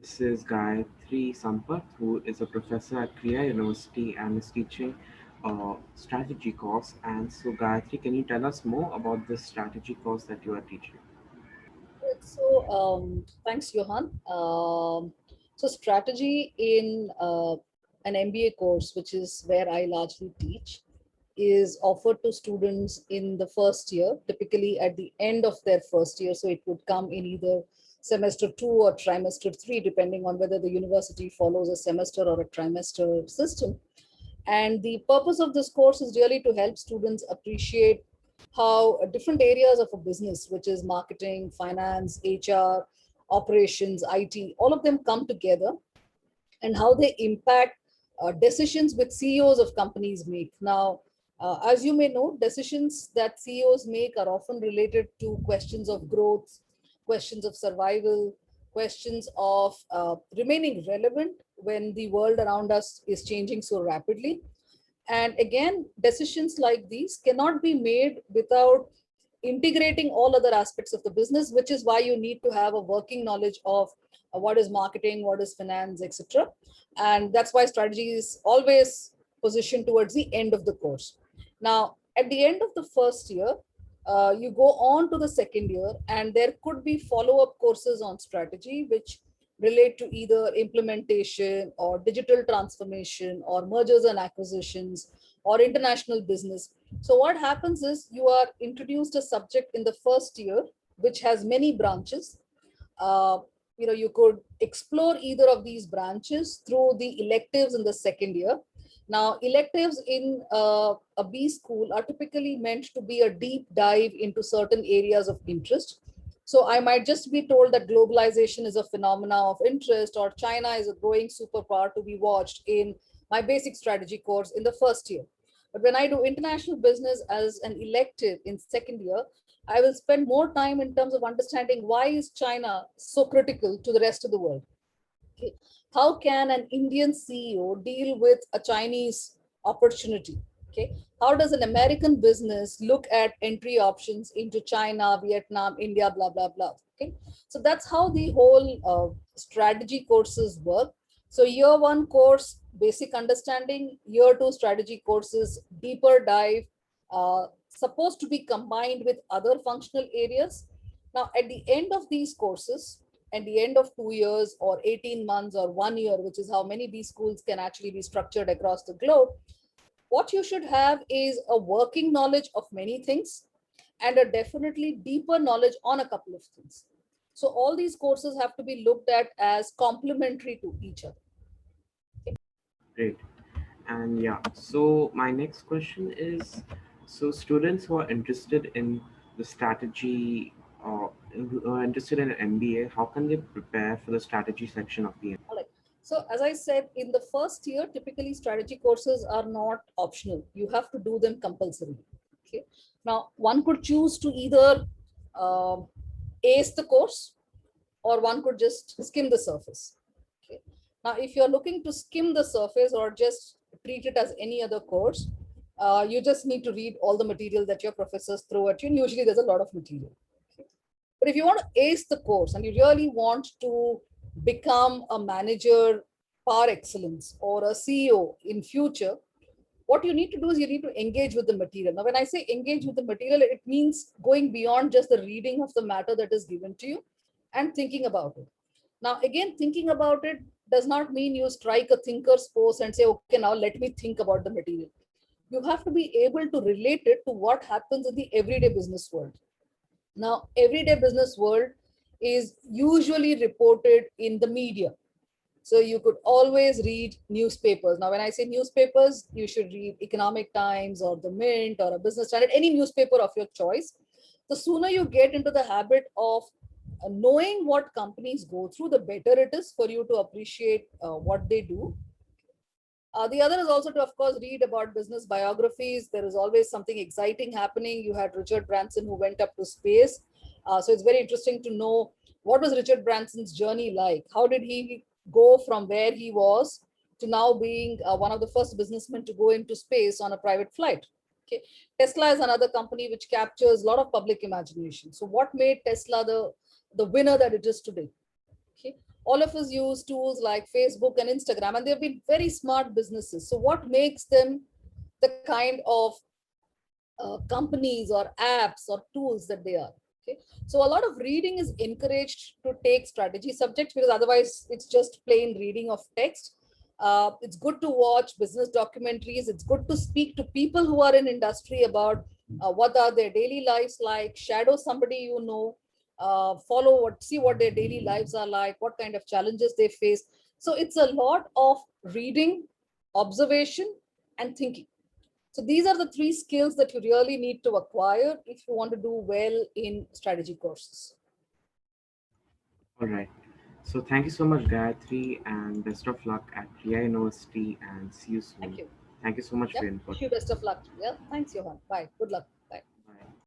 This is Gayatri Sampath, who is a professor at Kriya University and is teaching a strategy course. And so, Gayatri, can you tell us more about this strategy course that you are teaching? Thanks, Johan. So strategy in an MBA course, which is where I largely teach, is offered to students in the first year, typically at the end of their first year. So it would come in either semester 2 or trimester 3, depending on whether the university follows a semester or a trimester system. And the purpose of this course is really to help students appreciate how different areas of a business, which is marketing, finance, HR, operations, IT, all of them come together and how they impact decisions which CEOs of companies make. Now, as you may know, decisions that CEOs make are often related to questions of growth, questions of survival, questions of remaining relevant when the world around us is changing so rapidly. And again, decisions like these cannot be made without integrating all other aspects of the business, which is why you need to have a working knowledge of what is marketing, what is finance, etc. And that's why strategy is always positioned towards the end of the course. Now, at the end of the first year, you go on to the second year, and there could be follow up courses on strategy, which relate to either implementation or digital transformation or mergers and acquisitions or international business. So what happens is you are introduced a subject in the first year which has many branches. uh, you could explore either of these branches through the electives in the second year. Now, electives in a B school are typically meant to be a deep dive into certain areas of interest. So I might just be told that globalization is a phenomena of interest, or China is a growing superpower to be watched in my basic strategy course in the first year. But when I do international business as an elective in second year, I will spend more time in terms of understanding why is China so critical to the rest of the world. Okay. How can an Indian CEO deal with a Chinese opportunity? Okay. How does an American business look at entry options into China, Vietnam, India, blah, blah, blah. Okay. So that's how the whole strategy courses work. So year one course, basic understanding, year two strategy courses, deeper dive, supposed to be combined with other functional areas. Now, at the end of these courses, at the end of 2 years or 18 months or 1 year, which is how many B schools can actually be structured across the globe, what you should have is a working knowledge of many things and a definitely deeper knowledge on a couple of things. So all these courses have to be looked at as complementary to each other. Great. And yeah, so my next question is, so students who are interested in the strategy or who are interested in an MBA, how can they prepare for the strategy section of the All right. So as I said, in the first year, typically strategy courses are not optional. You have to do them compulsory. Okay. Now, one could choose to either um ace the course, or one could just skim the surface. Okay. Now, if you're looking to skim the surface or just treat it as any other course, you just need to read all the material that your professors throw at you. And usually there's a lot of material. Okay. But if you want to ace the course and you really want to become a manager par excellence or a CEO in future, what you need to do is you need to engage with the material. Now, when I say engage with the material, it means going beyond just the reading of the matter that is given to you and thinking about it. Now, again, thinking about it does not mean you strike a thinker's pose and say, okay, now let me think about the material. You have to be able to relate it to what happens in the everyday business world. Now, everyday business world is usually reported in the media. So you could always read newspapers. Now, when I say newspapers, you should read Economic Times or the Mint or a Business Standard, any newspaper of your choice. The sooner you get into the habit of knowing what companies go through, the better it is for you to appreciate what they do. The other is also to, of course, read about business biographies. There is always something exciting happening. You had Richard Branson who went up to space. So it's very interesting to know what was Richard Branson's journey like. How did he go from where he was to now being one of the first businessmen to go into space on a private flight? Okay. Tesla is another company which captures a lot of public imagination. So what made Tesla the winner that it is today? Okay. All of us use tools like Facebook and Instagram, and they've been very smart businesses. So what makes them the kind of companies or apps or tools that they are? Okay, so a lot of reading is encouraged to take strategy subjects, because otherwise it's just plain reading of text. It's good to watch business documentaries. It's good to speak to people who are in industry about what are their daily lives like. Shadow somebody you know, follow what, see what their daily lives are like, what kind of challenges they face. So it's a lot of reading, observation, and thinking. So these are the three skills that you really need to acquire if you want to do well in strategy courses. All right. So thank you so much, Gayatri, and best of luck at Priya University, and see you Thank soon. you. Thank you so much for Yep. your input. Wish you best of luck. Yeah. Thanks, Johan. Bye. Good luck.